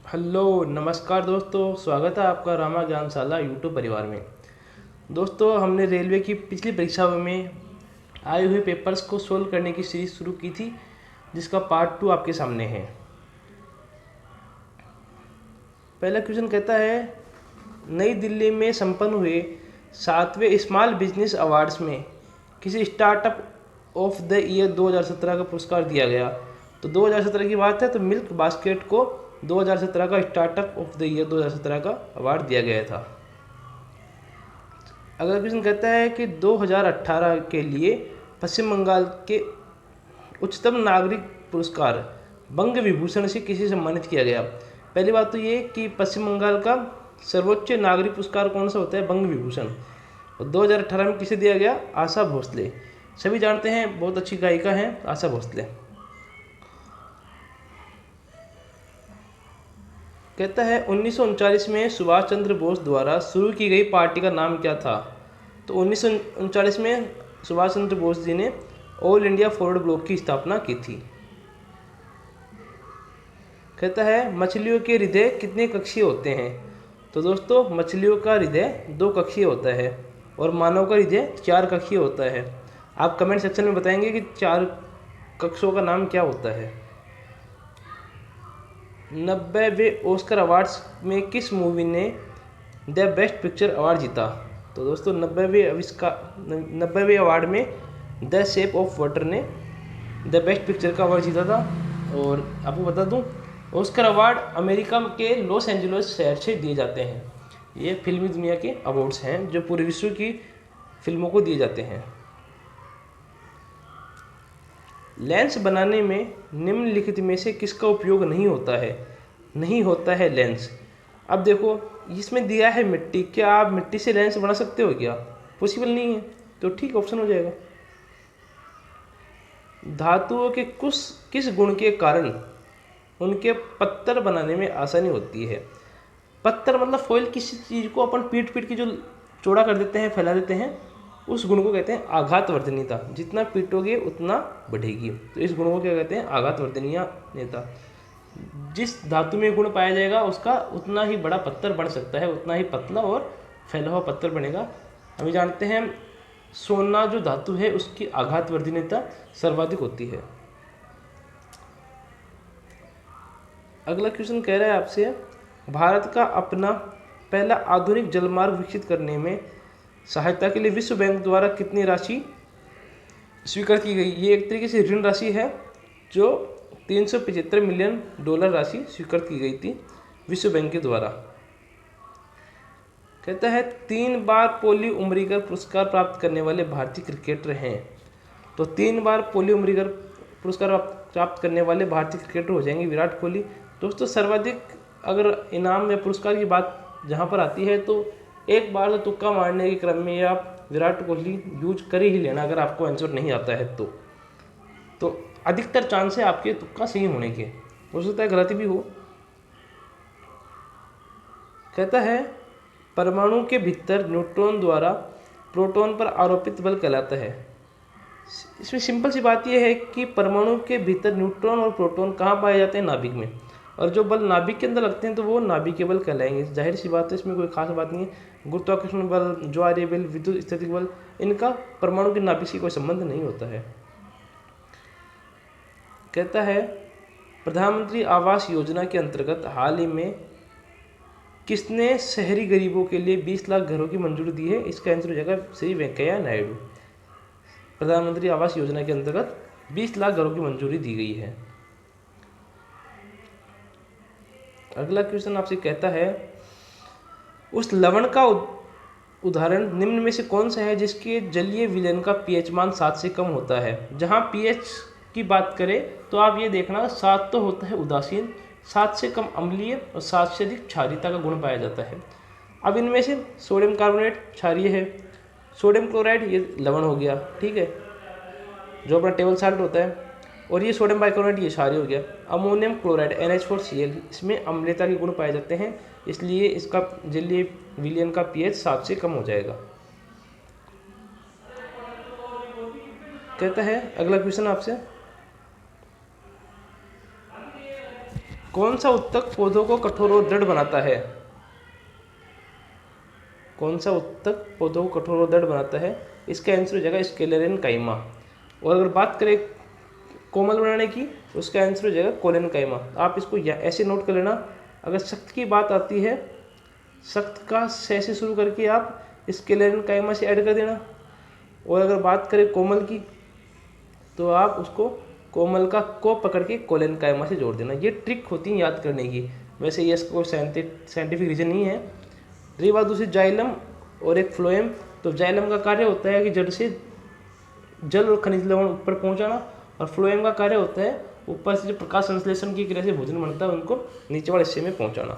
Hello नमस्कार दोस्तों, स्वागत है आपका रामा ज्ञानशाला यूट्यूब परिवार में। दोस्तों, हमने रेलवे की पिछली परीक्षा में आए हुए पेपर्स को सोल्व करने की सीरीज शुरू की थी, जिसका पार्ट 2 आपके सामने है। पहला क्वेश्चन कहता है, नई दिल्ली में संपन्न हुए 7वें स्मॉल बिजनेस अवार्ड्स में किसी स्टार्टअप ऑफ द ईयर 2017 का पुरस्कार दिया गया। तो 2017 की बात है, तो मिल्क बास्केट को 2017 का स्टार्टअप ऑफ द ईयर 2017 का अवार्ड दिया गया था। अगला क्वेश्चन कहता है कि 2018 के लिए पश्चिम बंगाल के उच्चतम नागरिक पुरस्कार बंग विभूषण से किसे सम्मानित किया गया। पहली बात तो ये कि पश्चिम बंगाल का सर्वोच्च नागरिक पुरस्कार कौन सा होता है, बंग विभूषण। और 2018 में किसे दिया गया, आशा भोसले। सभी जानते हैं, बहुत अच्छी गायिका हैं आशा भोसले। कहता है 1939 में सुभाष चंद्र बोस द्वारा शुरू की गई पार्टी का नाम क्या था। तो 1939 में सुभाष चंद्र बोस जी ने ऑल इंडिया फॉरवर्ड ब्लॉक की स्थापना की थी। कहता है मछलियों के हृदय कितने कक्षीय होते हैं। तो दोस्तों, मछलियों का हृदय 2 कक्षीय होता है और मानव का हृदय 4 कक्षीय होता है। आप कमेंट सेक्शन में बताएंगे कि 4 कक्षों का नाम क्या होता है। 90वें ऑस्कर अवार्ड्स में किस मूवी ने द बेस्ट पिक्चर अवार्ड जीता। तो दोस्तों, 90वें अवार्ड में द शेप ऑफ वाटर ने द बेस्ट पिक्चर का अवार्ड जीता था। और आपको बता दूं, ऑस्कर अवार्ड अमेरिका के लॉस एंजलिस शहर से दिए जाते हैं। ये फिल्मी दुनिया के अवार्ड्स हैं जो पूरे विश्व की फिल्मों को दिए जाते हैं। लेंस बनाने में निम्नलिखित में से किसका उपयोग नहीं होता है लेंस। अब देखो, इसमें दिया है मिट्टी। क्या आप मिट्टी से लेंस बना सकते हो क्या? पॉसिबल नहीं है, तो ठीक ऑप्शन हो जाएगा। धातुओं के किस गुण के कारण उनके पत्थर बनाने में आसानी होती है। पत्थर मतलब फॉइल, किसी चीज़ को अपन पीट पीट के जो चौड़ा कर देते हैं, फैला देते हैं, उस गुण को कहते हैं आघातवर्धनीयता। जितना पीटोगे उतना बढ़ेगी, तो इस गुण को क्या कहते हैं, आघातवर्धनीयता। जिस धातु में गुण पाया जाएगा उसका उतना ही बड़ा पत्थर बन सकता है, उतना ही पतला और फैला हुआ पत्थर बनेगा। हम जानते हैं सोना जो धातु है उसकी आघातवर्धनीयता सर्वाधिक होती है। अगला क्वेश्चन कह रहा है आपसे, भारत का अपना पहला आधुनिक जलमार्ग विकसित करने में सहायता के लिए विश्व बैंक द्वारा कितनी राशि स्वीकृत की गई। ये एक तरीके से ऋण राशि है जो $375 मिलियन राशि स्वीकृत की गई थी विश्व बैंक के द्वारा। कहता है 3 बार पोली उमरीगर पुरस्कार प्राप्त करने वाले भारतीय क्रिकेटर हैं। तो 3 बार पोली उमरीगर पुरस्कार प्राप्त करने वाले भारतीय क्रिकेटर हो जाएंगे विराट कोहली। दोस्तों, सर्वाधिक अगर इनाम या पुरस्कार की बात जहाँ पर आती है, तो एक बार तो तुक्का मारने के क्रम में आप विराट कोहली यूज कर ही लेना, अगर आपको आंसर नहीं आता है तो अधिकतर चांस है आपके तुक्का सही होने के, हो सकता है गलती भी हो। कहता है परमाणु के भीतर न्यूट्रॉन द्वारा प्रोटॉन पर आरोपित बल कहलाता है। इसमें सिंपल सी बात यह है कि परमाणु के भीतर न्यूट्रॉन और प्रोटॉन कहाँ पाए जाते हैं, नाभिक में। और जो बल नाभिक के अंदर लगते हैं तो वो नाभिकीय बल कहलाएंगे। जाहिर सी बात है, इसमें कोई खास बात नहीं है। गुरुत्वाकर्षण बल, ज्वारीय बल, विद्युत स्थैतिक बल, इनका परमाणु के नाभिक से कोई संबंध नहीं होता है। कहता है प्रधानमंत्री आवास योजना के अंतर्गत हाल ही में किसने शहरी गरीबों के लिए 20 लाख घरों की मंजूरी दी है। इसका आंसर हो जाएगा श्री वेंकैया नायडू। प्रधानमंत्री आवास योजना के अंतर्गत 20 लाख घरों की मंजूरी दी गई है। अगला क्वेश्चन आपसे कहता है उस लवण का उदाहरण निम्न में से कौन सा है जिसके जलीय विलयन का पीएच मान 7 से कम होता है। जहाँ पीएच की बात करें तो आप ये देखना, 7 तो होता है उदासीन, 7 से कम अम्लीय और 7 से अधिक क्षारीयता का गुण पाया जाता है। अब इनमें से सोडियम कार्बोनेट क्षारीय है, सोडियम क्लोराइड ये लवण हो गया, ठीक है, जो अपना टेबल साल्ट होता है, और ये सोडियम बाइकार्बोनेट ये क्षारीय हो गया। अमोनियम क्लोराइड NH4Cl, इसमें अम्लता के गुण पाए जाते हैं, इसलिए इसका जलीय विलयन का पीएच 7 से कम हो जाएगा। कहता है अगला क्वेश्चन आपसे, कौन सा उत्तक पौधों को कठोर और दृढ़ बनाता है? कौन सा उत्तक पौधों को कठोर और दृढ़ बनाता है? इसका आंसर हो जाएगा स्क्लेरन काइमा। और अगर बात करें कोमल बनाने की, उसका आंसर हो जाएगा कोलेन काइमा। आप इसको ऐसे नोट कर लेना, अगर सख्त की बात आती है, सख्त का से से शुरू करके आप स्क्लेरन काइमा से ऐड कर देना। और अगर बात करें कोमल की, तो आप उसको कोमल का को पकड़ के कोलेन काइमा से जोड़ देना। ये ट्रिक होती है याद करने की, वैसे ये इसका कोई साइंटिफिक रीजन नहीं है। रही बात दूसरी जाइलम और एक फ्लोएम, तो जाइलम का कार्य होता है कि जड़ से जल और खनिज लवण ऊपर पहुंचाना, और फ्लोएम का कार्य होता है ऊपर से जो प्रकाश संश्लेषण की क्रिया से भोजन बनता है उनको नीचे वाले हिस्से में पहुंचाना।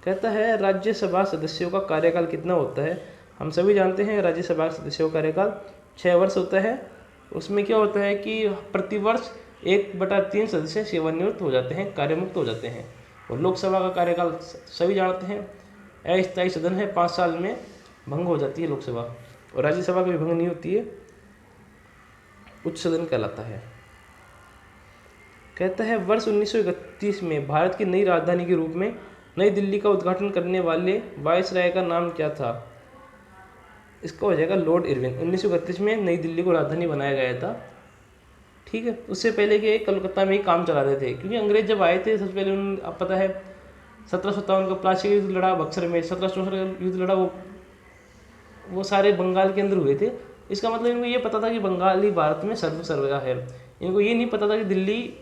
कहता है राज्यसभा सदस्यों का कार्यकाल कितना होता है? हम सभी जानते हैं राज्यसभा सदस्यों का कार्यकाल 6 वर्ष होता है। उसमें क्या होता है कि प्रतिवर्ष 1/3 सदस्य सेवानिवृत्त हो जाते हैं, कार्यमुक्त हो जाते हैं। और लोकसभा का कार्यकाल सभी जानते हैं, अस्थायी सदन है, 5 साल में भंग हो जाती है लोकसभा, और राज्यसभा की भी भंग नहीं होती है, उच्च सदन कहलाता है। कहता है वर्ष 1931 में भारत की नई राजधानी के रूप में नई दिल्ली का उद्घाटन करने वाले वायसराय का नाम क्या था? इसका हो जाएगा लॉर्ड इरविन। 1931 में नई दिल्ली को राजधानी बनाया गया था। ठीक है, उससे पहले के कलकत्ता में ही काम चला रहे थे, क्योंकि अंग्रेज जब आए थे सबसे पहले अब पता है 1757 का प्लासी युद्ध लड़ा बक्सर में, 1764 का युद्ध लड़ा, वो सारे बंगाल के अंदर हुए थे। इसका मतलब इनको ये पता था कि बंगाल ही भारत में सर्वगा है। इनको ये नहीं पता था कि दिल्ली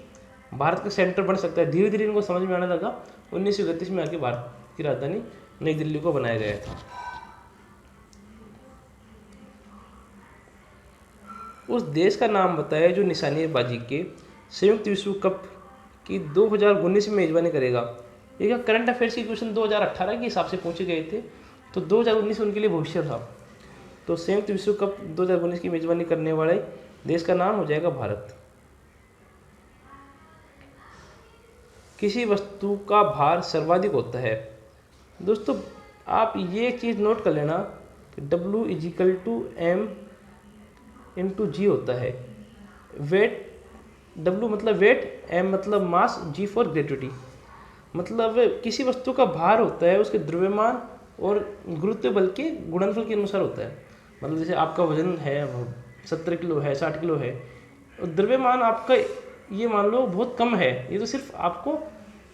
भारत का सेंटर बन सकता है। धीरे धीरे इनको समझ में आने लगा। 1931 में आके भारत की राजधानी नई दिल्ली को बनाया गया था। उस देश का नाम बताया जो निशानेबाजी के संयुक्त विश्व कप की 2019 में मेजबानी करेगा। ये करंट अफेयर्स की क्वेश्चन 2018 के हिसाब से पूछे गए थे, तो 2019 उनके लिए भविष्य था। तो संयुक्त विश्व कप 2019 की मेजबानी करने वाले देश का नाम हो जाएगा भारत। किसी वस्तु का भार सर्वाधिक होता है। दोस्तों आप ये चीज़ नोट कर लेना कि W = M/G होता है। वेट, W मतलब वेट, M मतलब मास, G फॉर ग्रेविटी। मतलब किसी वस्तु का भार होता है उसके द्रव्यमान और गुरुत्व बल के गुणनफल के अनुसार होता है। मतलब जैसे आपका वजन है 70 किलो है, 60 किलो है, और द्रव्यमान आपका ये मान लो बहुत कम है, ये तो सिर्फ आपको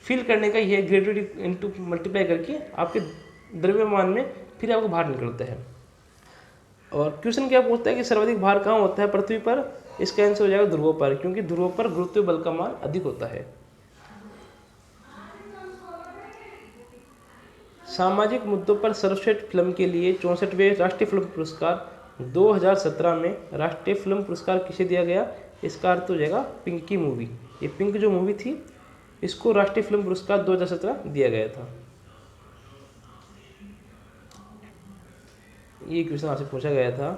फील करने का ही है, ग्रेविटी इंटू मल्टीप्लाई करके आपके द्रव्यमान में फिर आपको भार निकलता है। और क्वेश्चन क्या पूछता है कि सर्वाधिक भार कहाँ होता है पृथ्वी पर? इसका आंसर हो जाएगा ध्रुवों पर, क्योंकि ध्रुवों पर गुरुत्व बल का मान अधिक होता है। सामाजिक मुद्दों पर सर्वश्रेष्ठ फिल्म के लिए 64वें राष्ट्रीय फिल्म पुरस्कार 2017 में राष्ट्रीय फिल्म पुरस्कार किसे दिया गया? इसका अर्थ हो जाएगा पिंक की मूवी। ये पिंक जो मूवी थी इसको राष्ट्रीय फिल्म पुरस्कार 2017 दिया गया था। ये क्वेश्चन आपसे पूछा गया था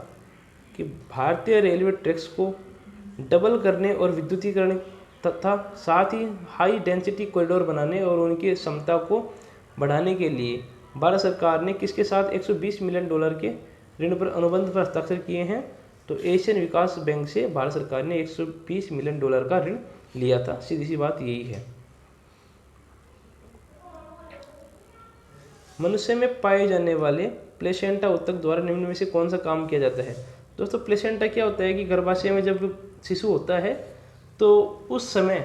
कि भारतीय रेलवे ट्रैक्स को डबल करने और विद्युतीकरण तथा साथ ही हाई डेंसिटी कॉरिडोर बनाने और उनकी क्षमता को बढ़ाने के लिए भारत सरकार ने किसके साथ $120 मिलियन के ऋण पर अनुबंध पर हस्ताक्षर किए हैं? तो एशियन विकास बैंक से भारत सरकार ने $120 मिलियन का ऋण लिया था। सीधी सी बात यही है। मनुष्य में पाए जाने वाले प्लेसेंटा उत्तक द्वारा निम्न में से कौन सा काम किया जाता है? दोस्तों प्लेसेंटा क्या होता है कि गर्भाशय में जब शिशु होता है तो उस समय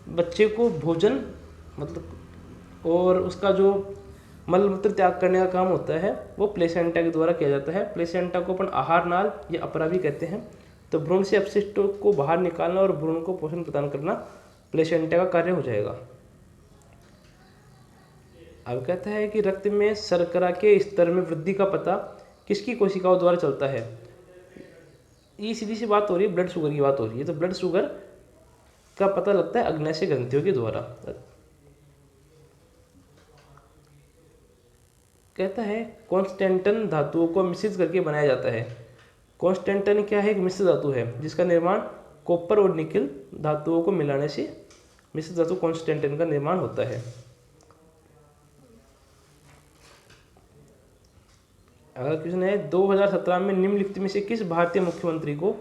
बच्चे को भोजन मतलब और उसका जो मल मूत्र त्याग करने का काम होता है वो प्लेसेंटा के द्वारा किया जाता है। प्लेसेंटा को अपन आहार नाल या अपरा भी कहते हैं। तो भ्रूण से अपशिष्टों को बाहर निकालना और भ्रूण को पोषण प्रदान करना प्लेसेंटा का कार्य हो जाएगा। अब कहता है कि रक्त में शर्करा के स्तर में वृद्धि का पता किसकी कोशिकाओं द्वारा चलता है? ये सीधी सी बात हो रही है, ब्लड शुगर की बात हो रही है। तो ब्लड शुगर का पता लगता है अग्नाशय ग्रंथियों के द्वारा। कहता है कॉन्स्टेंटन धातुओं को मिश्रित करके बनाया जाता है। कॉन्स्टेंटन क्या है? एक मिश्र धातु है जिसका निर्माण कॉपर और निकल धातुओं को मिलाने से मिश्र धातु कॉन्स्टेंटन का निर्माण होता है। अगला क्वेश्चन है 2017 में निम्नलिखित में से किस भारतीय मुख्यमंत्री को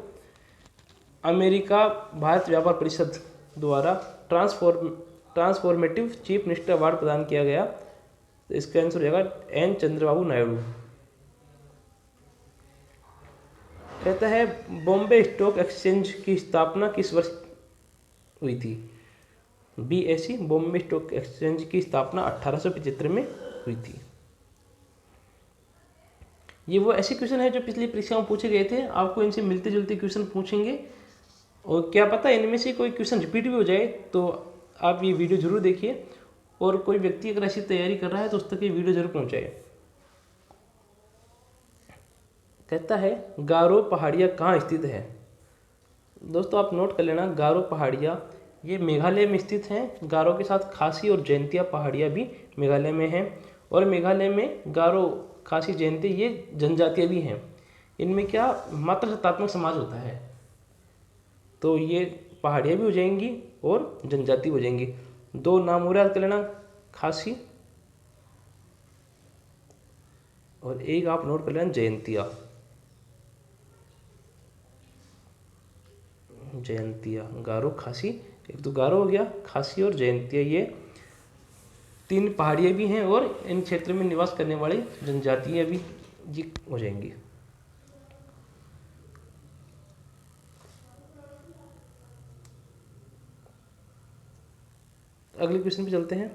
अमेरिका भारत व्यापार परिषद द्वारा ट्रांसफॉर्मेटिव चीफ मिनिस्टर अवार्ड प्रदान किया गया? तो इसका आंसर हो जाएगा एन चंद्रबाबू नायडू। कहता है बॉम्बे स्टॉक एक्सचेंज की स्थापना किस वर्ष हुई थी? BSE बॉम्बे स्टॉक एक्सचेंज की स्थापना 1875 में हुई थी। ये वो ऐसे क्वेश्चन है जो पिछली परीक्षा में पूछे गए थे, आपको इनसे मिलते जुलते क्वेश्चन पूछेंगे और क्या पता इनमें से कोई क्वेश्चन रिपीट भी हो जाए, तो आप ये वीडियो जरूर देखिए और कोई व्यक्ति अगर ऐसी तैयारी कर रहा है तो उस तक ये वीडियो जरूर पहुंचाए। कहता है गारो पहाड़ियाँ कहाँ स्थित है? दोस्तों आप नोट कर लेना, गारो पहाड़ियाँ ये मेघालय में स्थित हैं। गारो के साथ खासी और जयंतिया पहाड़ियाँ भी मेघालय में हैं और मेघालय में गारो, खासी, जयंती ये जनजातियाँ भी हैं। इनमें क्या मात्र सत्तात्मक समाज होता है, तो ये पहाड़ियाँ भी हो जाएंगी और जनजाति हो जाएंगी। दो नाम और याद कर लेना, खासी और एक आप नोट कर लेना जयंतिया। जयंतिया, गारो, खासी, एक तो गारो हो गया, खासी और जयंतिया, ये तीन पहाड़ियाँ भी हैं और इन क्षेत्र में निवास करने वाली जनजातियाँ भी जी हो जाएंगी। अगले क्वेश्चन पे चलते हैं।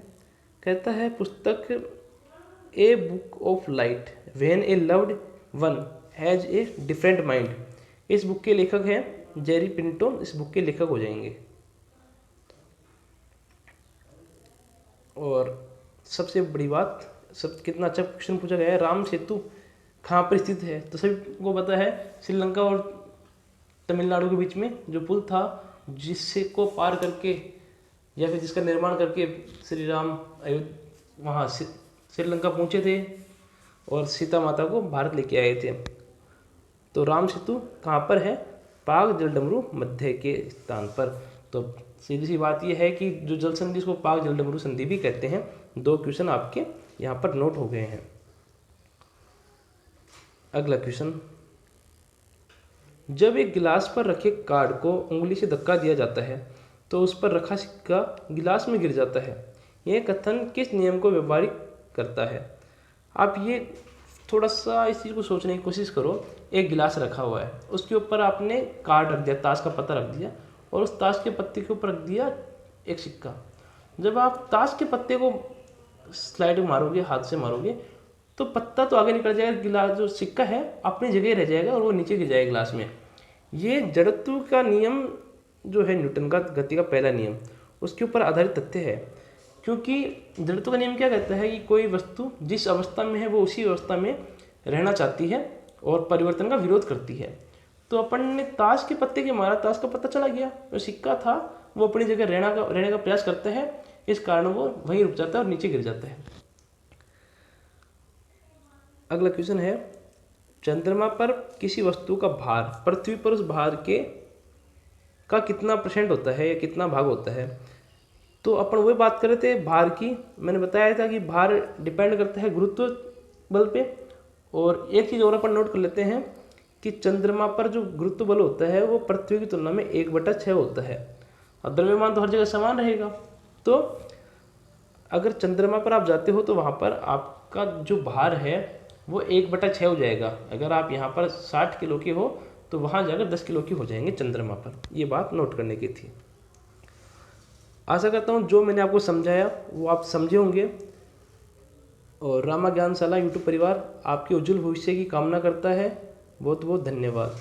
कहता है पुस्तक a book of light when A loved one has a different mind, इस बुक के लेखक हैं जेरी पिंटो, इस बुक के लेखक हो जाएंगे। और सबसे बड़ी बात, सब कितना अच्छा क्वेश्चन पूछा गया है, राम सेतु कहाँ पर स्थित है? तो सभी को पता है श्रीलंका और तमिलनाडु के बीच में जो पुल था, जिससे को पार करके या फिर जिसका निर्माण करके श्री राम वहाँ श्रीलंका पहुँचे थे और सीता माता को भारत लेके आए थे। तो राम सेतु कहाँ पर है? पाक जलडमरू मध्य के स्थान पर। तो सीधी सी बात यह है कि जो जल संधि को पाक जलडमरू संधि भी कहते हैं। दो क्वेश्चन आपके यहाँ पर नोट हो गए हैं। अगला क्वेश्चन, जब एक गिलास पर रखे कार्ड को उंगली से धक्का दिया जाता है तो उस पर रखा सिक्का गिलास में गिर जाता है, यह कथन किस नियम को व्यवहारिक करता है? आप ये थोड़ा सा इस चीज़ को सोचने की कोशिश करो। एक गिलास रखा हुआ है, उसके ऊपर आपने कार्ड रख दिया, ताश का पत्ता रख दिया और उस ताश के पत्ते के ऊपर रख दिया एक सिक्का। जब आप ताश के पत्ते को स्लाइड मारोगे, हाथ से मारोगे, तो पत्ता तो आगे निकल जाएगा, गिलास जो सिक्का है अपनी जगह रह जाएगा और वो नीचे गिर जाएगा गिलास में। ये जड़त्व का नियम जो है, न्यूटन का गति का पहला नियम, उसके ऊपर आधारित तथ्य है। क्योंकि जड़त्व का नियम क्या कहता है कि कोई वस्तु जिस अवस्था में है वो उसी अवस्था में रहना चाहती है और परिवर्तन का विरोध करती है। तो अपन ने ताश के पत्ते के मारा, ताश का पत्ता चला गया, जो सिक्का था वो अपनी जगह रहने का प्रयास करता है, इस कारण वो वहीं रुक जाता है और नीचे गिर जाता है। अगला क्वेश्चन है, चंद्रमा पर किसी वस्तु का भार पृथ्वी पर उस भार का कितना % होता है या कितना भाग होता है? तो अपन वही बात कर रहे थे भार की। मैंने बताया था कि भार डिपेंड करता है गुरुत्व बल पे। और एक चीज़ और अपन नोट कर लेते हैं कि चंद्रमा पर जो गुरुत्व बल होता है वो पृथ्वी की तुलना में 1/6 होता है और द्रव्यमान तो हर जगह समान रहेगा। तो अगर चंद्रमा पर आप जाते हो तो वहाँ पर आपका जो भार है वो 1/6 हो जाएगा। अगर आप यहाँ पर 60 किलो के हो तो वहाँ जाकर 10 किलो के हो जाएंगे चंद्रमा पर। ये बात नोट करने की थी। आशा करता हूँ जो मैंने आपको समझाया वो आप समझे होंगे। और रामा ज्ञानशाला यूट्यूब परिवार आपके उज्जवल भविष्य की कामना करता है। बहुत बहुत धन्यवाद।